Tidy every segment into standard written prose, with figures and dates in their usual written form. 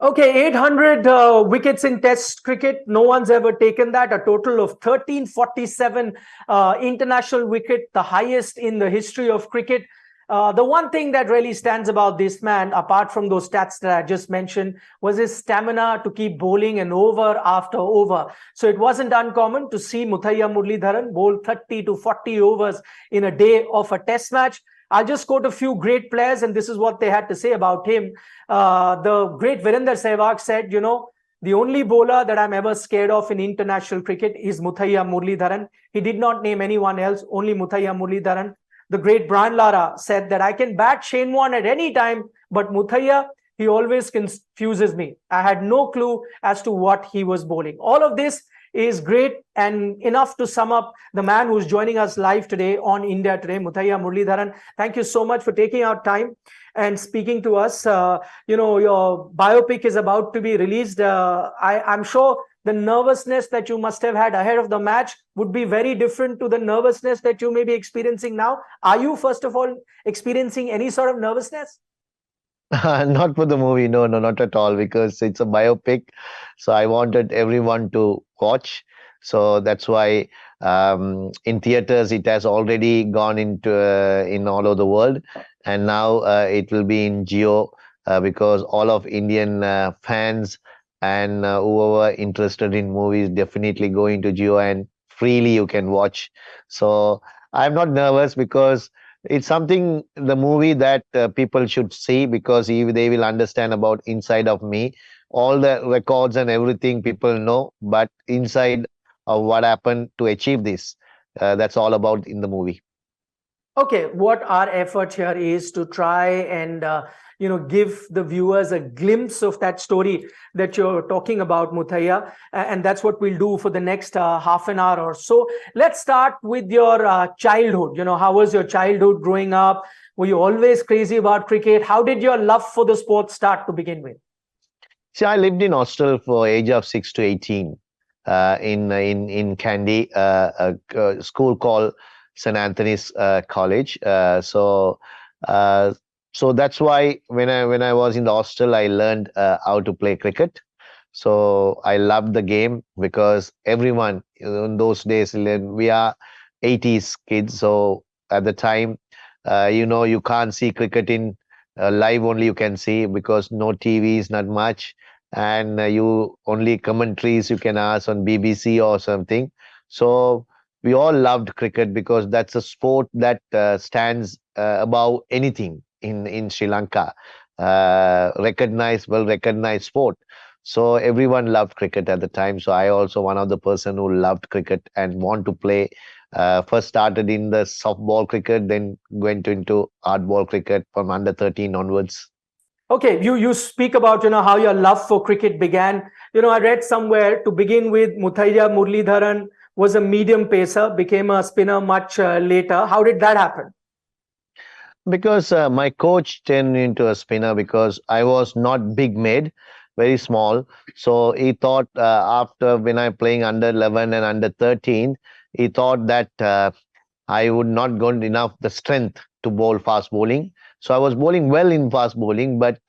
Okay, 800 wickets in Test cricket. No one's ever taken that. A total of 1347 international wicket, the highest in the history of cricket. The one thing that really stands about this man, apart from those stats that I just mentioned, was his stamina to keep bowling an over after over. So it wasn't uncommon to see Muttiah Muralitharan bowl 30 to 40 overs in a day of a Test match. I'll just quote a few great players, and this is what they had to say about him. The great Virender Sehwag said, the only bowler that I'm ever scared of in international cricket is Muttiah Muralitharan. He did not name anyone else, only Muttiah Muralitharan. The great Brian Lara said that I can bat Shane Warne at any time, but Muttiah, he always confuses me. I had no clue as to what he was bowling. All of this is great and enough to sum up the man who's joining us live today on India Today, Muttiah Muralitharan. Thank you so much for taking out time and speaking to us. Your biopic is about to be released. I'm sure the nervousness that you must have had ahead of the match would be very different to the nervousness that you may be experiencing now. Are you, first of all, experiencing any sort of nervousness? Not for the movie, no, no, not at all, because it's a biopic. So I wanted everyone to watch. So that's why in theaters it has already gone into in all over the world, and now it will be in Geo because all of Indian fans and whoever interested in movies definitely go into Geo and freely you can watch. So I'm not nervous because it's something, the movie that people should see because they will understand about inside of me. All the records and everything people know, but inside of what happened to achieve this, that's all about in the movie. Okay, what our effort here is to try and give the viewers a glimpse of that story that you're talking about, Muttiah, and that's what we'll do for the next half an hour or so. Let's start with your childhood. How was your childhood growing up? Were you always crazy about cricket? How did your love for the sport start to begin with? See, I lived in hostel for age of 6 to 18 in Kandy, a school called St. Anthony's College. Uh, so that's why when I was in the hostel, I learned how to play cricket. So I loved the game because everyone in those days, we are 80s kids. So at the time, you can't see cricket in live only you can see because no TV is not much, and you only commentaries you can ask on BBC or something. So we all loved cricket because that's a sport that stands above anything in Sri Lanka. Well recognized sport. So everyone loved cricket at the time. So I also one of the person who loved cricket and want to play. First started in the softball cricket, then went into hardball cricket from under 13 onwards. Okay, you speak about how your love for cricket began. I read somewhere to begin with, Muttiah Muralitharan was a medium pacer, became a spinner much later. How did that happen? Because my coach turned me into a spinner because I was not big made, very small. So he thought after when I playing under 11 and under 13, he thought that I would not got enough the strength to bowl fast bowling. So I was bowling well in fast bowling, but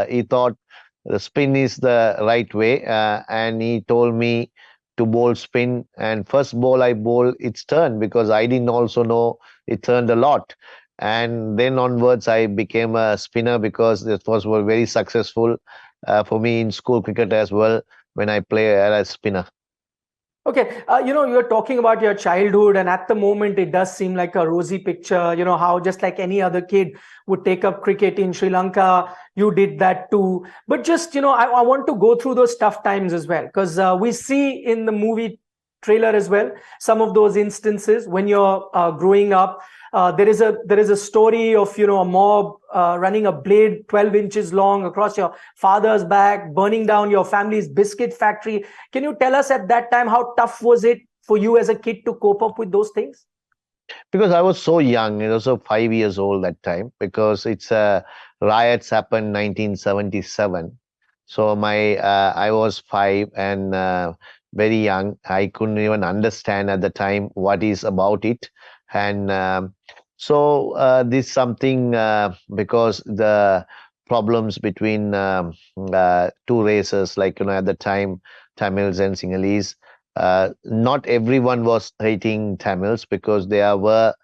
he thought the spin is the right way, and he told me to bowl spin. And first ball I bowl, it's turned because I didn't also know it turned a lot. And then onwards, I became a spinner because it was very successful for me in school cricket as well when I play as a spinner. Okay, you're talking about your childhood, and at the moment, it does seem like a rosy picture. How just like any other kid would take up cricket in Sri Lanka, you did that too. But just, I want to go through those tough times as well, because we see in the movie trailer as well some of those instances when you're growing up. There is a story of a mob running a blade 12 inches long across your father's back, burning down your family's biscuit factory. Can you tell us at that time how tough was it for you as a kid to cope up with those things? Because I was so young, so 5 years old that time, because it's riots happened 1977. So I was five and very young. I couldn't even understand at the time what is about it. And this something because the problems between two races, like, at the time, Tamils and Sinhalese. Not everyone was hating Tamils, because there were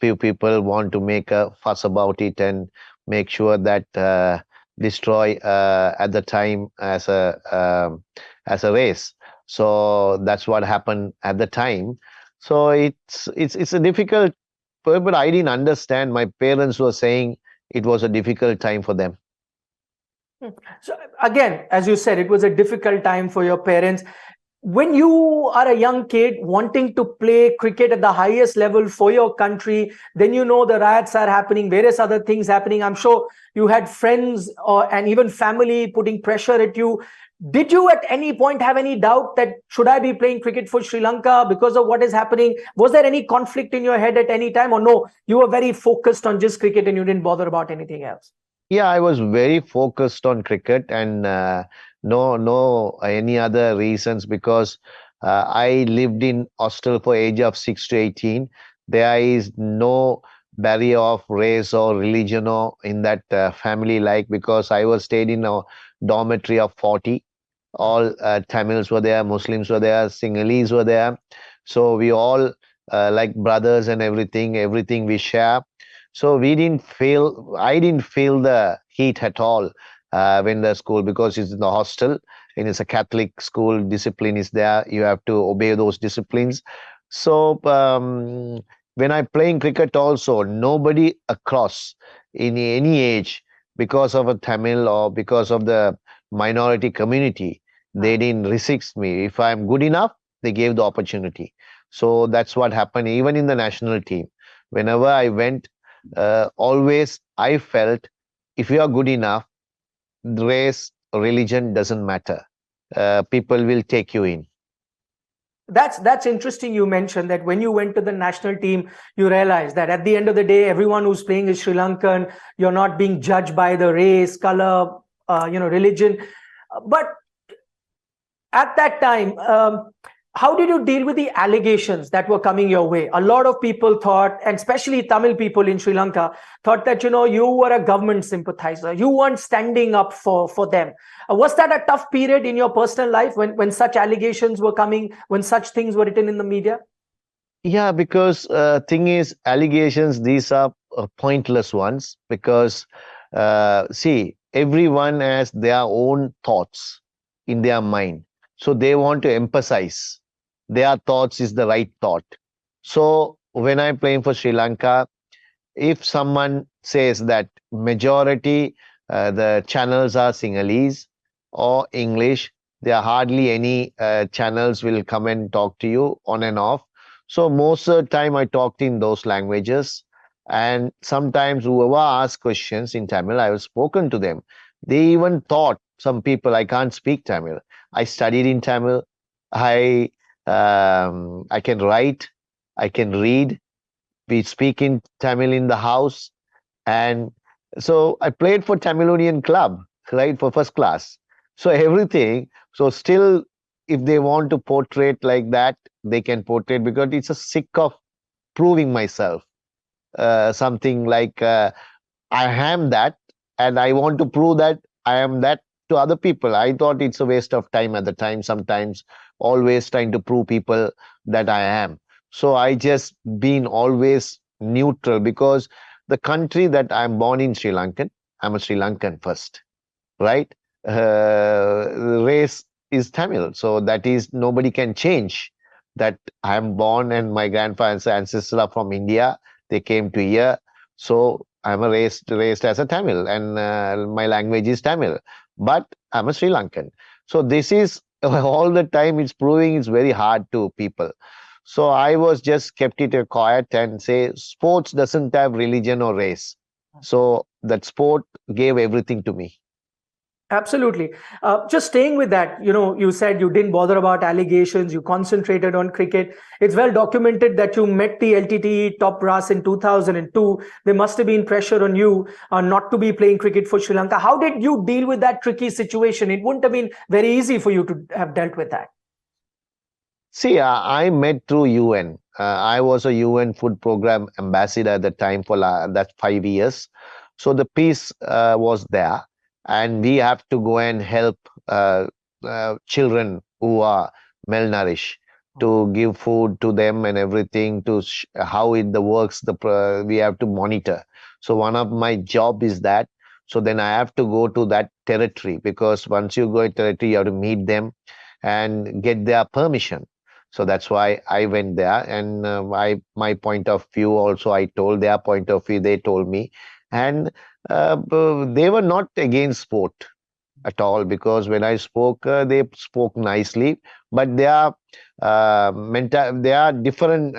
few people want to make a fuss about it and make sure that destroy at the time as a race. So that's what happened at the time. So it's a difficult, but I didn't understand. My parents were saying it was a difficult time for them. So again, as you said, it was a difficult time for your parents. When you are a young kid wanting to play cricket at the highest level for your country, then the riots are happening, various other things happening. I'm sure you had friends and even family putting pressure at you. Did you at any point have any doubt that should I be playing cricket for Sri Lanka because of what is happening? Was there any conflict in your head at any time, or no, you were very focused on just cricket and you didn't bother about anything else? Yeah, I was very focused on cricket, and no any other reasons, because I lived in hostel for age of 6 to 18. There is no barrier of race or religion or in that family, like, because I was stayed in a dormitory of 40. All Tamils were there, Muslims were there, Sinhalese were there. So we all like brothers, and everything we share. So I didn't feel the heat at all when the school, because it's in the hostel and it's a Catholic school, discipline is there. You have to obey those disciplines. So when I playing cricket also, nobody across in any age, because of a Tamil or because of the minority community, they didn't resist me. If I'm good enough, they gave the opportunity. So that's what happened even in the national team. Whenever I went, always I felt, if you are good enough, race, religion doesn't matter. People will take you in. That's interesting. You mentioned that when you went to the national team, you realized that at the end of the day, everyone who's playing is Sri Lankan. You're not being judged by the race, color, religion. But at that time, how did you deal with the allegations that were coming your way? A lot of people thought, and especially Tamil people in Sri Lanka, thought that you were a government sympathizer. You weren't standing up for them. Was that a tough period in your personal life when such allegations were coming, when such things were written in the media? Yeah, because thing is, allegations, these are pointless ones, because see, everyone has their own thoughts in their mind. So they want to emphasize their thoughts is the right thought. So when I'm playing for Sri Lanka, if someone says that majority the channels are Sinhalese or English, there are hardly any channels will come and talk to you on and off. So most of the time I talked in those languages, and sometimes whoever asked questions in Tamil, I have spoken to them. They even thought, some people, I can't speak Tamil. I studied in Tamil. I can write, I can read. We speak in Tamil in the house. And so I played for Tamilonian club, right, for first class. So everything. So still, if they want to portray it like that, they can portray it, because it's a sick of proving myself. Something like I am that, and I want to prove that I am that to other people. I thought it's a waste of time at the time, sometimes, always trying to prove people that I am. So I just been always neutral, because the country that I'm born in, Sri Lankan, I'm a Sri Lankan first, right? Race is Tamil, so that is, nobody can change that. I'm born and my grandfather's ancestors are from India. They came to here, so I'm a raised as a Tamil, and my language is Tamil, but I'm a Sri Lankan. So this is all the time. It's proving it's very hard to people. So I was just kept it quiet and say sports doesn't have religion or race. So that sport gave everything to me. Absolutely. Just staying with that, you said you didn't bother about allegations, you concentrated on cricket. It's well documented that you met the LTTE top brass in 2002. There must have been pressure on you not to be playing cricket for Sri Lanka. How did you deal with that tricky situation? It wouldn't have been very easy for you to have dealt with that. See, I met through UN. I was a UN food program ambassador at the time for that 5 years. So the peace was there. and we have to go and help children who are malnourished, to give food to them and everything, to how it the works, we have to monitor. So one of my job is that. So then I have to go to that territory, because once you go to territory, you have to meet them and get their permission. So that's why I went there, and my point of view also, I told their point of view, they told me. And they were not against sport at all, because when I spoke, they spoke nicely, but they are they are different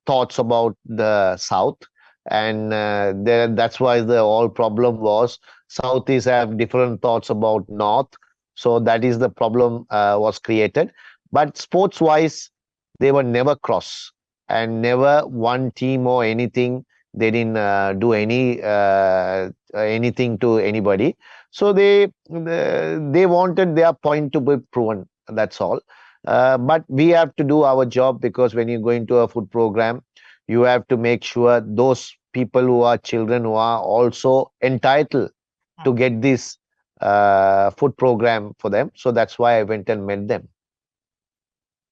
thoughts about the South, and that's why the whole problem was Southeast have different thoughts about North, so that is the problem was created. But sports wise, they were never cross, and never one team or anything. They didn't do anything to anybody. So they wanted their point to be proven. That's all. But we have to do our job, because when you go into a food program, you have to make sure those people who are children who are also entitled to get this food program for them. So that's why I went and met them.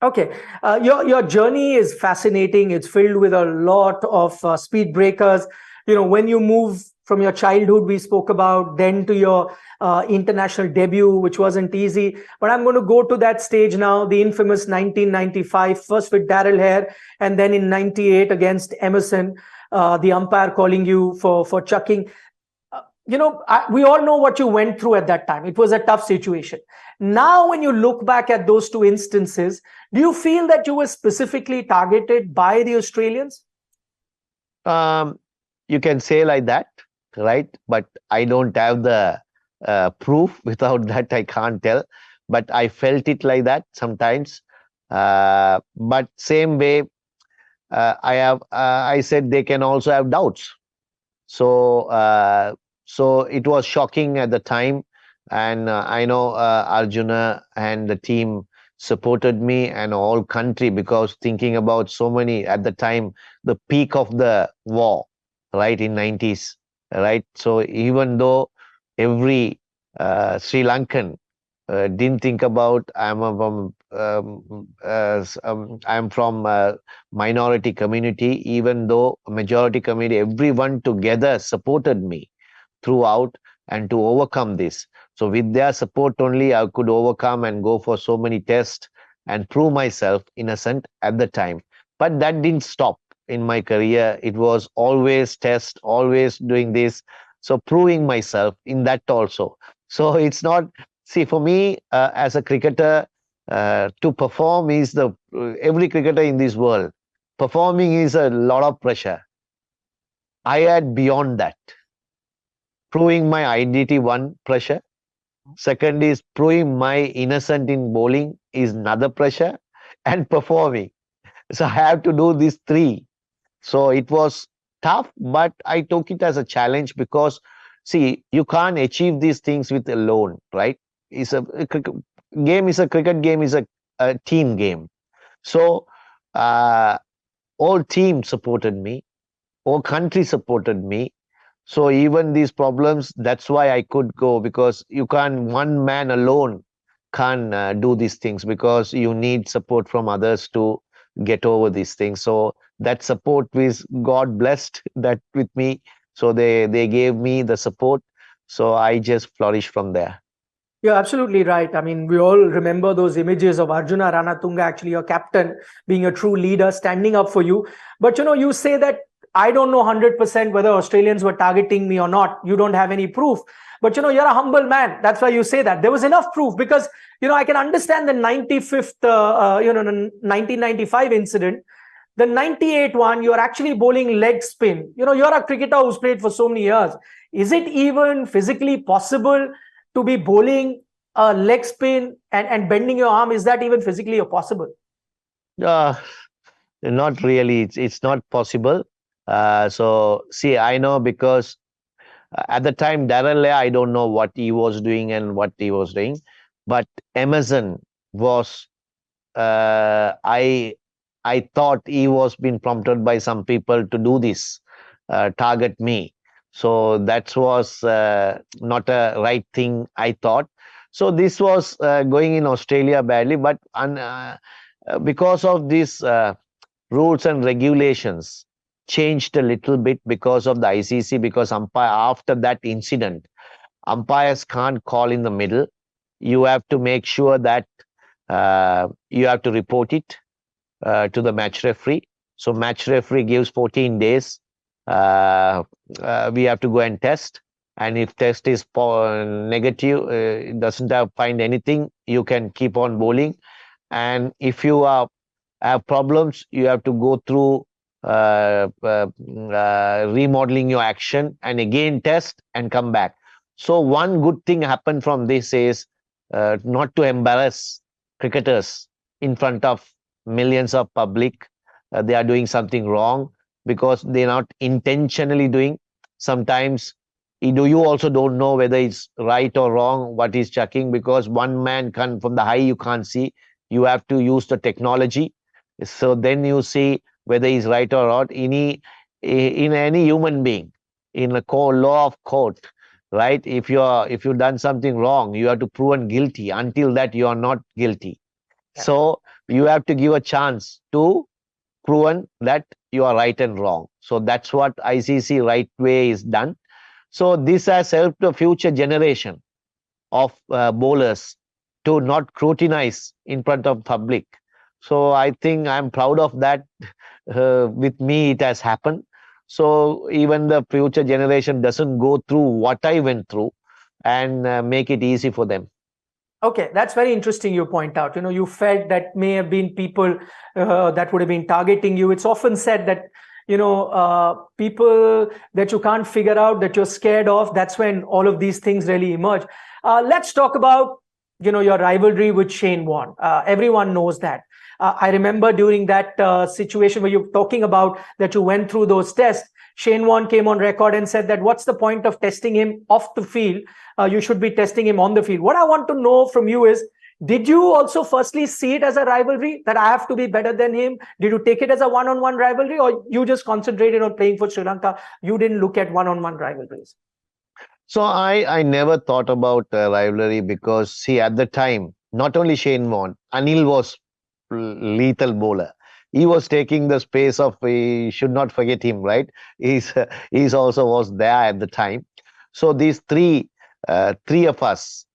Okay, your journey is fascinating. It's filled with a lot of speed breakers. You know, when you move from your childhood, we spoke about, then to your international debut, which wasn't easy. But I'm going to go to that stage now. The infamous 1995, first with Daryl Hare, and then in '98 against Emerson, the umpire calling you for chucking. You know, we all know what you went through at that time. It was a tough situation. Now, when you look back at those two instances, do you feel that you were specifically targeted by the Australians? You can say like that, right? But I don't have the proof. Without that, I can't tell. But I felt it like that sometimes. But same way, I said they can also have doubts. So it was shocking at the time, and I know Arjuna and the team supported me, and all country, because thinking about so many at the time, the peak of the war, right, in 90s, right? So even though every Sri Lankan didn't think about, I'm from minority community, even though majority community, everyone together supported me throughout, and to overcome this. So with their support only, I could overcome and go for so many tests and prove myself innocent at the time. But that didn't stop in my career. It was always test, always doing this. So proving myself in that also. So it's not, see, for me, as a cricketer, to perform is every cricketer in this world, performing is a lot of pressure. I had beyond that. Proving my identity, one pressure. Second is proving my innocent in bowling is another pressure, and performing. So I have to do these three. So it was tough, but I took it as a challenge, because see, you can't achieve these things with alone, right? It's a cricket game, is a cricket game, is a team game. So all team supported me, all country supported me. So even these problems, that's why I could go, because you can't, one man alone can't do these things, because you need support from others to get over these things. So that support was God blessed that with me. So they gave me the support. So I just flourished from there. You're absolutely right. I mean, we all remember those images of Arjuna Ranatunga, actually your captain, being a true leader, standing up for you. But you know, you say that I don't know 100% whether Australians were targeting me or not. You don't have any proof. But you know, you're a humble man. That's why you say that. There was enough proof, because you know, I can understand the 95th, 1995 incident. The 98 one, you're actually bowling leg spin. You know, you're a cricketer who's played for so many years. Is it even physically possible to be bowling a leg spin and bending your arm? Is that even physically possible? Uh, Not really. It's not possible. So see, I know, because at the time, Darren Lea, I don't know what he was doing and what he was doing, but Amazon was, I thought he was being prompted by some people to do this, target me. So that was not a right thing, I thought. So this was going in Australia badly, but because of these rules and regulations changed a little bit because of the ICC, because umpire after that incident, umpires can't call in the middle. You have to make sure that you have to report it to the match referee. So match referee gives 14 days. Uh, we have to go and test. And if test is negative, it doesn't find anything, you can keep on bowling. And if you have problems, you have to go through remodeling your action and again test and come back. So one good thing happened from this is not to embarrass cricketers in front of millions of public. They are doing something wrong because they're not intentionally doing. Sometimes you also don't know whether it's right or wrong what is checking, because one man can from the high you can't see. You have to use the technology, so then you see whether he's right or not. In any human being, in a law of court, right? If you've done something wrong, you have to prove guilty. Until that, you are not guilty. Yeah. So you have to give a chance to proven that you are right and wrong. So that's what ICC right way is done. So this has helped the future generation of bowlers to not scrutinize in front of public. So I think I'm proud of that. With me, it has happened. So even the future generation doesn't go through what I went through, and make it easy for them. Okay, that's very interesting you point out. You felt that may have been people that would have been targeting you. It's often said that, people that you can't figure out, that you're scared of, that's when all of these things really emerge. Let's talk about, your rivalry with Shane Warne. Everyone knows that. I remember during that situation where you're talking about that you went through those tests, Shane Warne came on record and said that what's the point of testing him off the field? You should be testing him on the field. What I want to know from you is, did you also firstly see it as a rivalry, that I have to be better than him? Did you take it as a one-on-one rivalry, or you just concentrated on playing for Sri Lanka? You didn't look at one-on-one rivalries. So I never thought about rivalry, because see, at the time, not only Shane Warne, Anil was lethal bowler. He was taking the space of, we should not forget him, right? He's also was there at the time. So these three of us,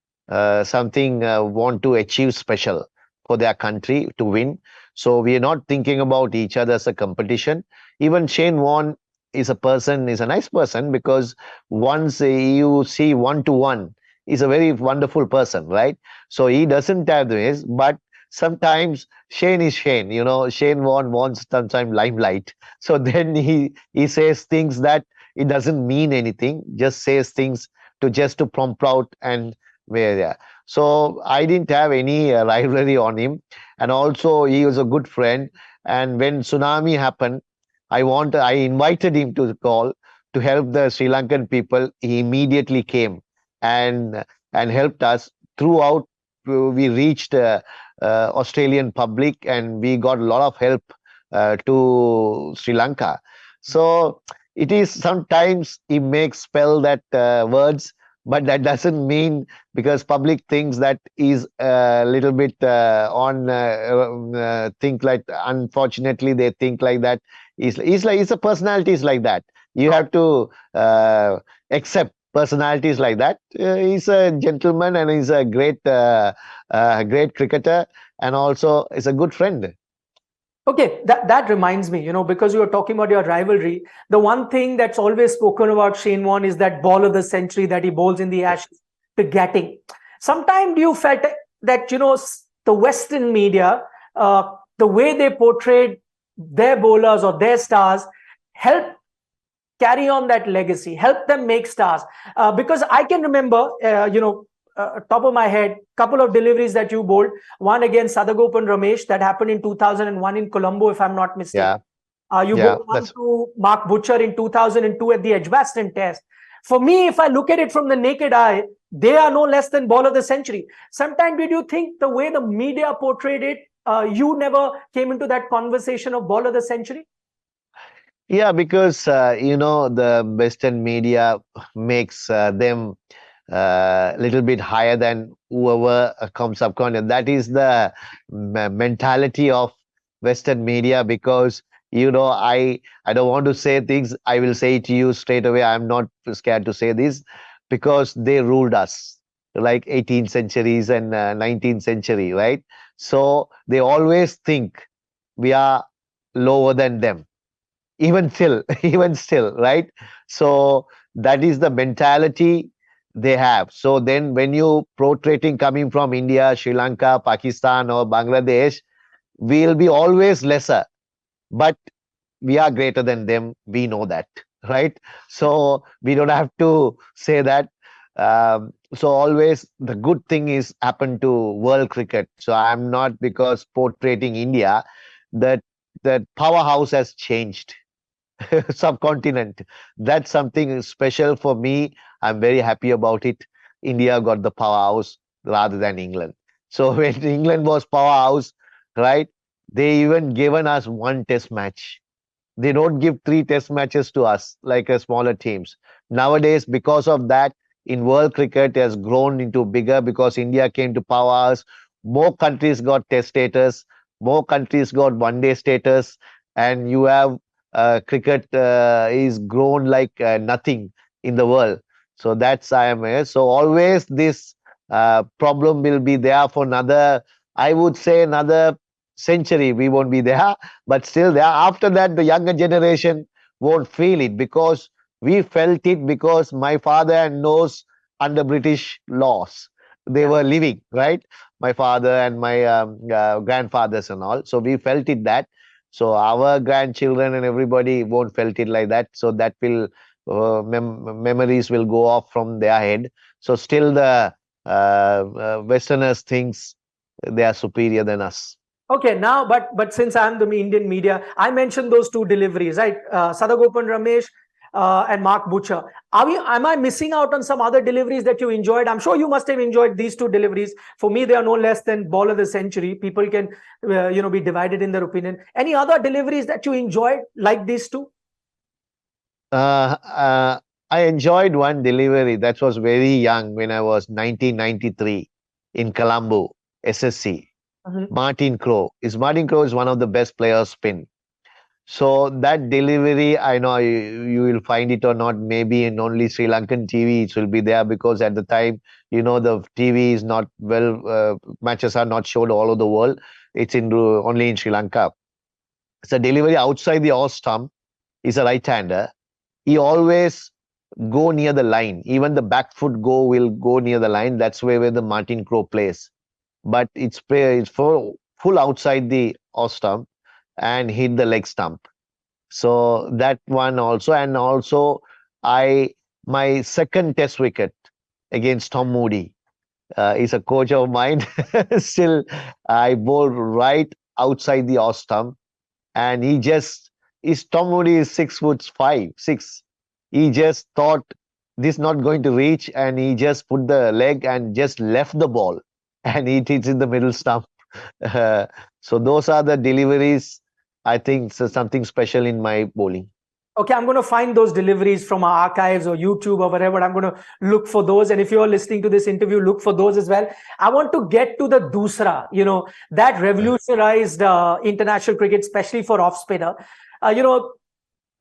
something want to achieve special for their country to win. So we are not thinking about each other as a competition. Even Shane Warne is a nice person, because once you see one to one, he's a very wonderful person, right? So he doesn't have this, but sometimes Shane is Shane. Shane Warne wants sometimes limelight. So then he says things that it doesn't mean anything, just says things to prompt out and where yeah. So I didn't have any rivalry on him, and also he was a good friend. And when tsunami happened, I invited him to the call to help the Sri Lankan people. He immediately came and helped us throughout. We reached Australian public, and we got a lot of help to Sri Lanka. So it is sometimes he makes spell that words, but that doesn't mean, because public thinks that is a little bit think like, unfortunately they think like that. It's a personality is like that. You have to accept personalities like that. He's a gentleman, and he's a great cricketer, and also is a good friend. Okay, that reminds me, because you were talking about your rivalry, the one thing that's always spoken about Shane Warne is that ball of the century that he bowls in the Ashes, the getting. Sometimes do you felt that, the Western media, the way they portrayed their bowlers or their stars, help carry on that legacy, help them make stars? Because I can remember, top of my head, couple of deliveries that you bowled. One against Sadagopan Ramesh that happened in 2001 in Colombo, if I'm not mistaken. Yeah. You bowled one to Mark Butcher in 2002 at the Edgbaston Test. For me, if I look at it from the naked eye, they are no less than ball of the century. Sometimes did you think the way the media portrayed it, you never came into that conversation of ball of the century? Yeah, because the Western media makes them little bit higher than whoever comes up con. That is the mentality of Western media. Because I don't want to say things. I will say it to you straight away. I'm not scared to say this, because they ruled us like 18th centuries and 19th century, right? So they always think we are lower than them, even still, even still, right? So that is the mentality they have. So then when you portraying coming from India, Sri Lanka, Pakistan or Bangladesh, we'll be always lesser, but we are greater than them, we know that, right? So we don't have to say that. So always the good thing is happen to world cricket. So I'm not, because portraying India, that that powerhouse has changed subcontinent. That's something special for me. I'm very happy about it. India got the powerhouse rather than England. So when England was powerhouse, right, they even given us one test match. They don't give three test matches to us like a smaller teams. Nowadays, because of that, in world cricket has grown into bigger, because India came to powers. More countries got test status, more countries got one day status, and you have cricket is grown like nothing in the world. So that's IMA. So always this problem will be there for another, I would say, another century. We won't be there, but still there. After that, the younger generation won't feel it, because we felt it, because my father knows under British laws they Yeah. were living, right? My father and my grandfathers and all. So we felt it that. So our grandchildren and everybody won't felt it like that. So that will memories will go off from their head. So still the Westerners thinks they are superior than us. Okay, now, but since I'm the Indian media, I mentioned those two deliveries, right? Sadagopan Ramesh and Mark Butcher. Am I missing out on some other deliveries that you enjoyed? I'm sure you must have enjoyed these two deliveries. For me, they are no less than ball of the century. People can, be divided in their opinion. Any other deliveries that you enjoyed like these two? Uh, uh, I enjoyed one delivery that was very young when I was 1993 in Colombo, SSC. Mhm. Martin Crow is one of the best players spin. So that delivery, I know you will find it or not. Maybe in only Sri Lankan TV it will be there, because at the time, the TV is not well. Matches are not showed all over the world. It's in only in Sri Lanka. It's a delivery outside the off stump. Is a right-hander. He always go near the line. Even the back foot will go near the line. That's where the Martin Crow plays. But it's full outside the off stump and hit the leg stump. So that one also, and also I my second test wicket against Tom Moody. Is a coach of mine. Still, I bowled right outside the off stump, and his Tom Moody is 6'5", 6. He just thought this not going to reach, and he just put the leg and just left the ball, and it hits in the middle stump. Uh, so those are the deliveries. I think so something special in my bowling. Okay, I'm going to find those deliveries from our archives or YouTube or whatever. I'm going to look for those. And if you're listening to this interview, look for those as well. I want to get to the Doosra, that revolutionized international cricket, especially for off spinner.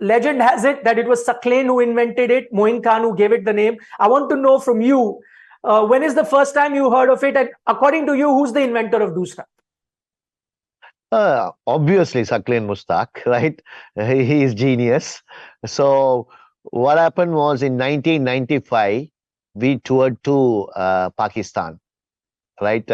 Legend has it that it was Sakleen who invented it, Moin Khan who gave it the name. I want to know from you, when is the first time you heard of it? And according to you, who's the inventor of Doosra? Obviously, Sakleen Mustak, right? He is genius. So what happened was in 1995, we toured to Pakistan, right?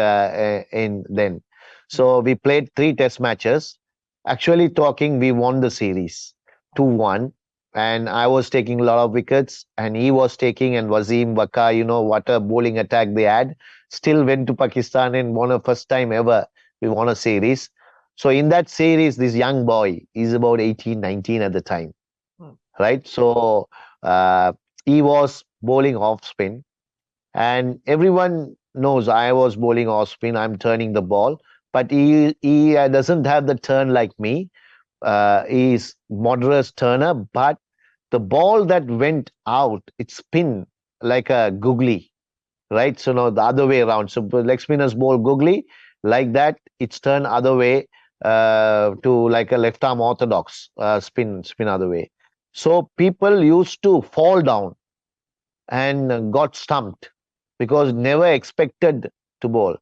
In then, so we played three test matches. Actually, talking, we won the series 2-1, and I was taking a lot of wickets, and he was taking, and Wasim Waka, what a bowling attack they had. Still went to Pakistan and won a first time ever. We won a series. So in that series, this young boy is about 18, 19 at the time, Hmm. right? So he was bowling off spin, and everyone knows I was bowling off spin. I'm turning the ball, but he doesn't have the turn like me. is moderate turner, but the ball that went out, it spin like a googly, right? So now the other way around. So leg spinners bowl googly, like that, it's turned other way to like a left arm orthodox spin other way. So people used to fall down and got stumped because never expected to bowl.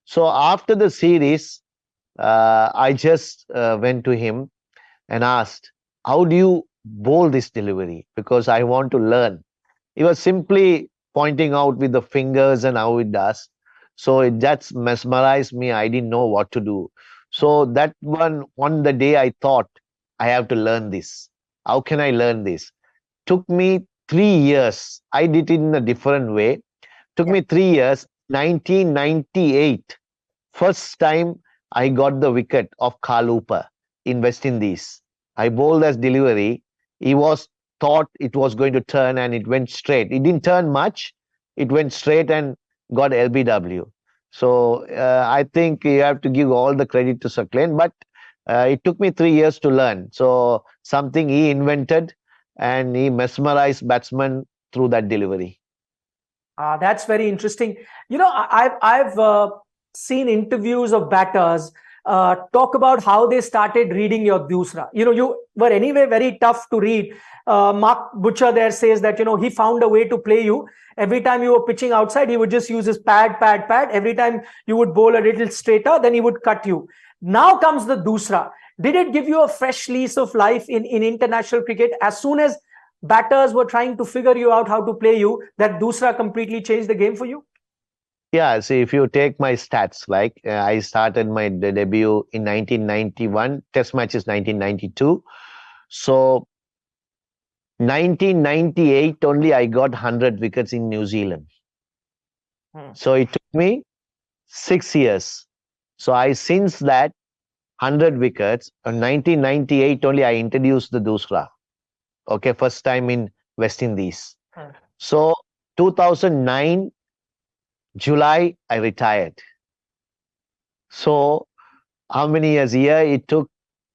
So after the series, I just went to him and asked, "How do you bowl this delivery? Because I want to learn." He was simply pointing out with the fingers and how it does. So it just mesmerized me. I didn't know what to do. So that one on the day I thought I have to learn this. How can I learn this? Took me 3 years. I did it in a different way. Took Yeah. me 3 years. 1998, first time I got the wicket of Kalupa in West Indies. I bowled as delivery. He was thought it was going to turn and it went straight. It didn't turn much. It went straight and got LBW. So I think you have to give all the credit to Sakleen, but it took me 3 years to learn. So something he invented and he mesmerized batsmen through that delivery. That's very interesting. I've seen interviews of batters talk about how they started reading your Doosra. You were anyway very tough to read. Mark Butcher there says that he found a way to play you. Every time you were pitching outside, he would just use his pad. Every time you would bowl a little straighter, then he would cut you. Now comes the Doosra. Did it give you a fresh lease of life in international cricket as soon as batters were trying to figure you out how to play you, that Doosra completely changed the game for you? Yeah, see, if you take my stats, like I started my debut in 1991, test matches 1992. So 1998 only I got 100 wickets in New Zealand. So it took me 6 years. So since that 100 wickets, in 1998 only I introduced the Doosra. Okay, first time in West Indies. So 2009 July I retired. So how many years here? It took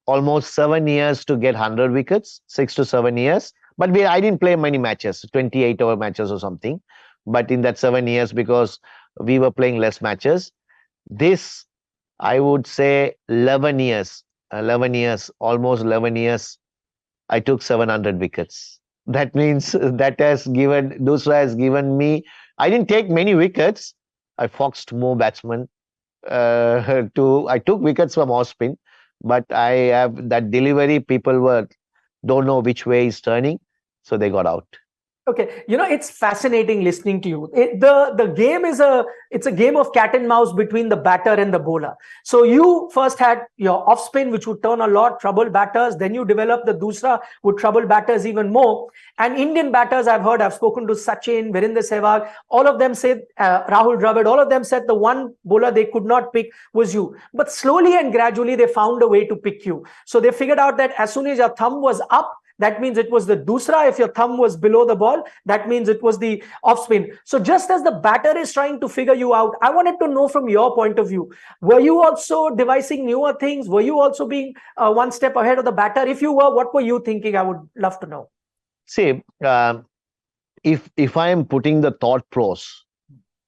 almost 7 years to get 100 wickets, 6 to 7 years. But I didn't play many matches, 28-over matches or something. But in that 7 years, because we were playing less matches, this, I would say 11 years, 11 years, almost 11 years, I took 700 wickets. That means Doosra has given me, I didn't take many wickets. I foxed more batsmen I took wickets from off spin, but I have that delivery. People don't know which way is turning, so they got out. Okay, it's fascinating listening to you. The game it's a game of cat and mouse between the batter and the bowler. So you first had your off spin, which would turn a lot, trouble batters. Then you developed the Doosra, would trouble batters even more. And Indian batters, I've spoken to Sachin, Virender Sehwag, all of them said, Rahul Dravid, all of them said the one bowler they could not pick was you. But slowly and gradually, they found a way to pick you. So they figured out that as soon as your thumb was up, that means it was the Doosra. If your thumb was below the ball, that means it was the off spin. So just as the batter is trying to figure you out, I wanted to know from your point of view, were you also devising newer things? Were you also being one step ahead of the batter? If you were, what were you thinking? I would love to know. See, if I am putting the thought pros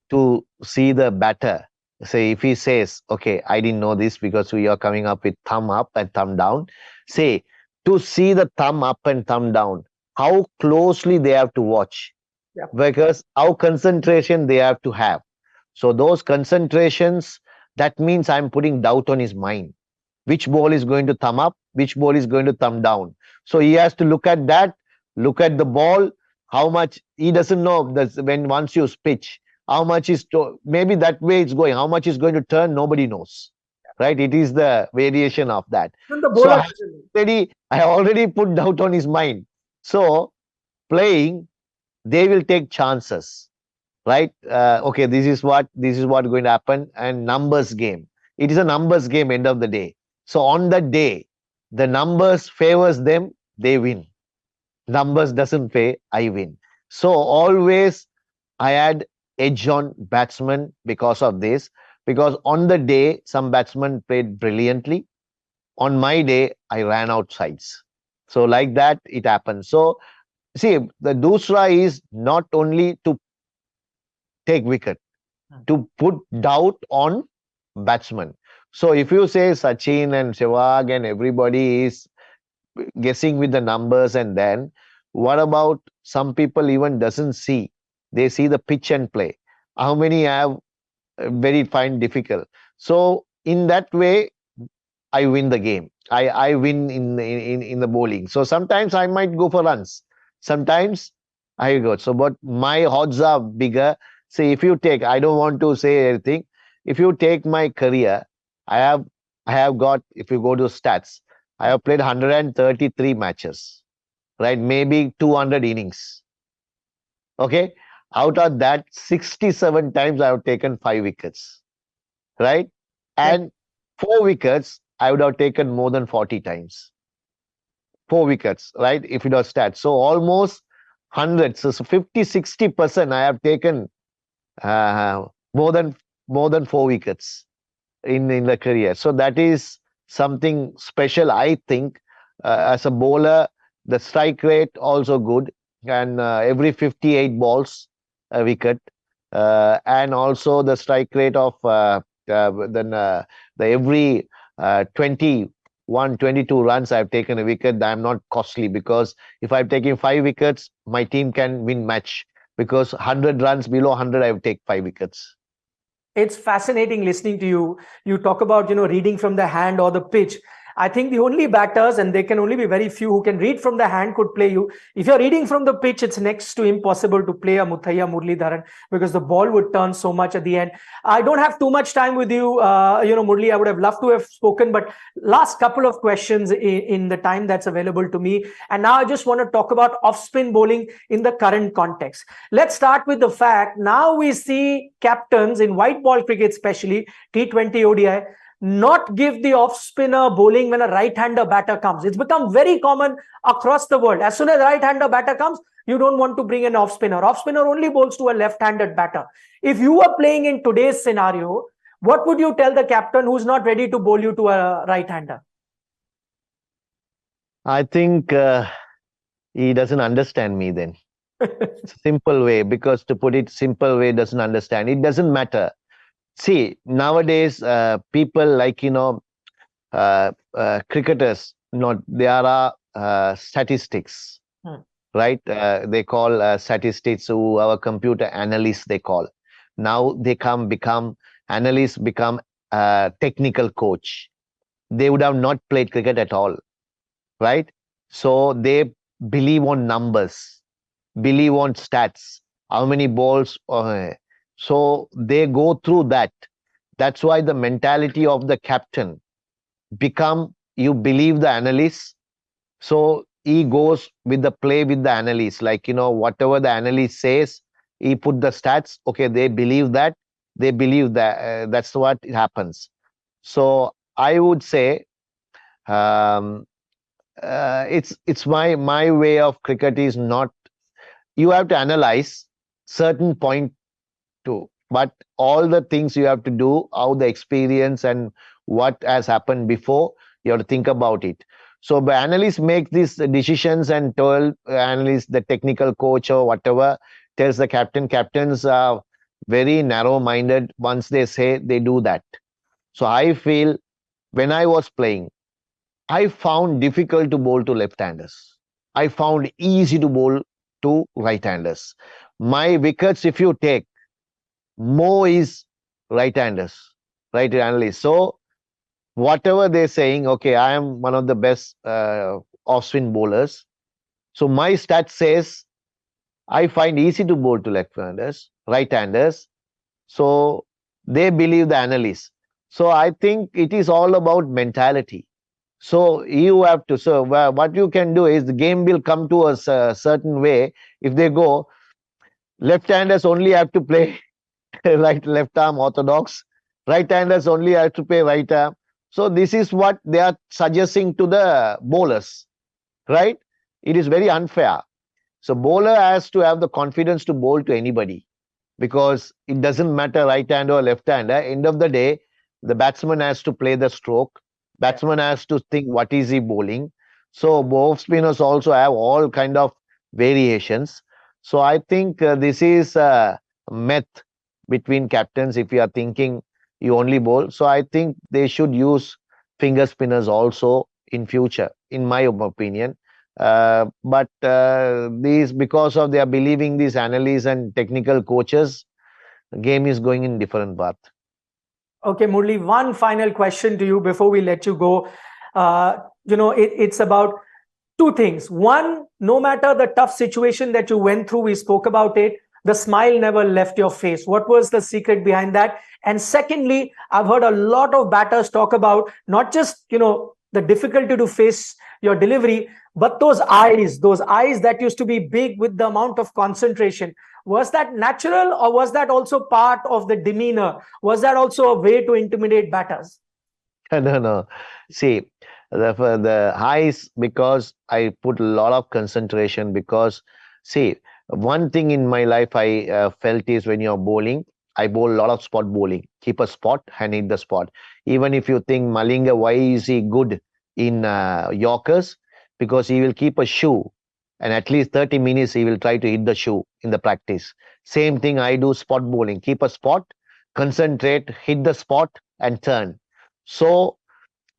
to see the batter, say if he says, okay, I didn't know this because we are coming up with thumb up and thumb down, say, to see the thumb up and thumb down, how closely they have to watch, because how concentration they have to have. So those concentrations, that means I'm putting doubt on his mind. Which ball is going to thumb up, which ball is going to thumb down. So he has to look at that, look at the ball, how much he doesn't know that when once you pitch, how much is maybe that way it's going, how much is going to turn, nobody knows. Right? It is the variation of that. So I already put doubt on his mind. So playing, they will take chances, right? Okay, this is what going to happen, and numbers game. It is a numbers game end of the day. So on that day, the numbers favors them, they win. Numbers doesn't pay, I win. So always I had edge on batsmen because of this. Because on the day, some batsmen played brilliantly. On my day, I ran out sides. So like that, it happens. So see, the Doosra is not only to take wicket, to put doubt on batsman. So if you say Sachin and Sehwag and everybody is guessing with the numbers, and then what about some people even doesn't see? They see the pitch and play. How many have very find difficult? So in that way, I win the game. I win in the bowling. So sometimes I might go for runs. Sometimes I go. So but my odds are bigger. See, if you take, I don't want to say anything. If you take my career, I have I have got. If you go to stats, I have played 133 matches. Right, maybe 200 innings. Okay, out of that, 67 times I have taken 5 wickets. Right, Yeah. and 4 wickets I would have taken more than 40 times. 4 wickets, right? If it was stats. So almost hundreds. So 50, 60% I have taken uh, more than 4 wickets in the career. So that is something special, I think. As a bowler, the strike rate also good, and every 58 balls a wicket, and also the strike rate of then the every 21, 22 runs I've taken a wicket. I'm not costly, because if I'm taking 5 wickets, my team can win match, because 100 runs below 100, I would take 5 wickets. It's fascinating listening to you. You talk about, reading from the hand or the pitch. I think the only batters, and there can only be very few who can read from the hand, could play you. If you're reading from the pitch, it's next to impossible to play a Muttiah Muralitharan, because the ball would turn so much at the end. I don't have too much time with you, Murali. I would have loved to have spoken, but last couple of questions in the time that's available to me. And now I just want to talk about off-spin bowling in the current context. Let's start with the fact now we see captains in white ball cricket, especially T20 ODI, not give the off-spinner bowling when a right-hander batter comes. It's become very common across the world. As soon as a right-hander batter comes, you don't want to bring an off-spinner. Off-spinner only bowls to a left-handed batter. If you were playing in today's scenario, what would you tell the captain who's not ready to bowl you to a right-hander? I think he doesn't understand me then. Simple way, because to put it simple way, doesn't understand. It doesn't matter. See, nowadays, people like, cricketers, not, there are statistics, right? They call statistics, who our computer analysts, they call. Now they become analysts, become technical coach. They would have not played cricket at all, right? So they believe on numbers, believe on stats, how many balls. So they go through that. That's why the mentality of the captain become, you believe the analyst. So he goes with the play with the analyst, like, whatever the analyst says, he put the stats. Okay, they believe that. They believe that. That's what happens. So I would say, it's my way of cricket is not, you have to analyze certain point too, but all the things you have to do, how the experience and what has happened before, you have to think about it. So the analysts make these decisions, and tell analysts, the technical coach or whatever, tells the captain. Captains are very narrow minded. Once they say, they do that. So I feel, when I was playing, I found difficult to bowl to left-handers. I found easy to bowl to right-handers. My wickets, if you take, more is right-handers, right analysts. So whatever they're saying, okay, I am one of the best off-spin bowlers. So my stat says I find easy to bowl to left-handers, right-handers. So they believe the analysts. So I think it is all about mentality. So you have to, so what you can do is, the game will come to a certain way. If they go, left-handers only have to play left arm orthodox, right-handers only have to play right arm. So this is what they are suggesting to the bowlers, right? It is very unfair. So bowler has to have the confidence to bowl to anybody, because it doesn't matter right hand or left hand. End of the day, the batsman has to play the stroke. Batsman has to think what is he bowling. So off spinners also have all kind of variations. So I think this is a myth between captains. If you are thinking you only bowl, so I think they should use finger spinners also in future, in my opinion. But these, because of they are believing these analysts and technical coaches, the game is going in different path. Okay, Murali, one final question to you before we let you go. It's about two things. One, no matter the tough situation that you went through, we spoke about it, the smile never left your face. What was the secret behind that? And secondly, I've heard a lot of batters talk about not just, the difficulty to face your delivery, but those eyes that used to be big with the amount of concentration. Was that natural, or was that also part of the demeanor? Was that also a way to intimidate batters? No. See, the highs, because I put a lot of concentration. Because see, one thing in my life I felt is when you're bowling, I bowl a lot of spot bowling. Keep a spot and hit the spot. Even if you think Malinga, why is he good in Yorkers? Because he will keep a shoe, and at least 30 minutes he will try to hit the shoe in the practice. Same thing I do spot bowling. Keep a spot, concentrate, hit the spot, and turn. So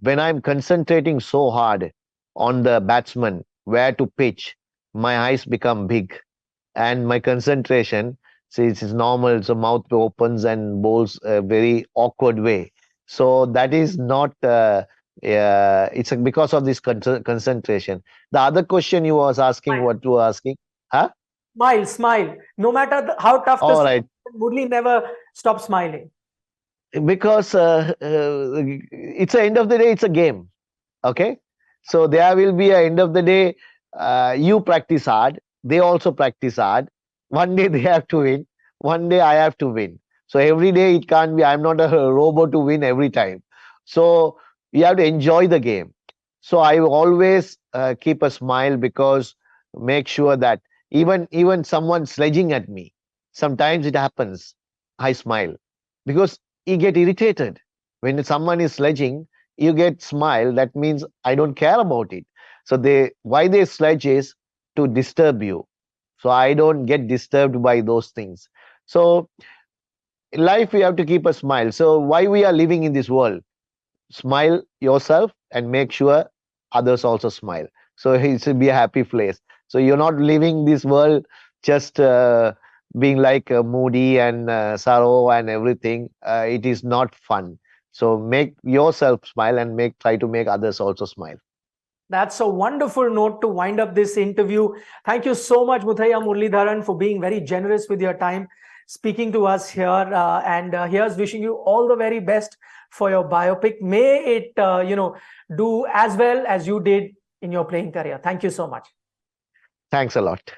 when I'm concentrating so hard on the batsman, where to pitch, my eyes become big, and my concentration, see, it's normal. So mouth opens and bowls a very awkward way. So that is not. It's because of this concentration. The other question you was asking, Smile, what you were asking, huh? smile. No matter how tough the All right. situation, Murali never stopped smiling. Because it's the end of the day, it's a game. Okay, so there will be a end of the day. You practice hard, they also practice hard. One day they have to win, one day I have to win. So every day it can't be, I'm not a robot to win every time. So you have to enjoy the game. So I will always keep a smile, because make sure that even someone sledging at me, sometimes it happens, I smile, because you get irritated when someone is sledging. You get smile, that means I don't care about it. So why they sledge is to disturb you. So I don't get disturbed by those things. So in life we have to keep a smile. So why we are living in this world? Smile yourself and make sure others also smile. So it should be a happy place. So you're not living this world just being like moody and sorrow and everything. It is not fun. So make yourself smile and try to make others also smile. That's a wonderful note to wind up this interview. Thank you so much, Muttiah Muralitharan, for being very generous with your time, speaking to us here. And here's wishing you all the very best for your biopic. May it, do as well as you did in your playing career. Thank you so much. Thanks a lot.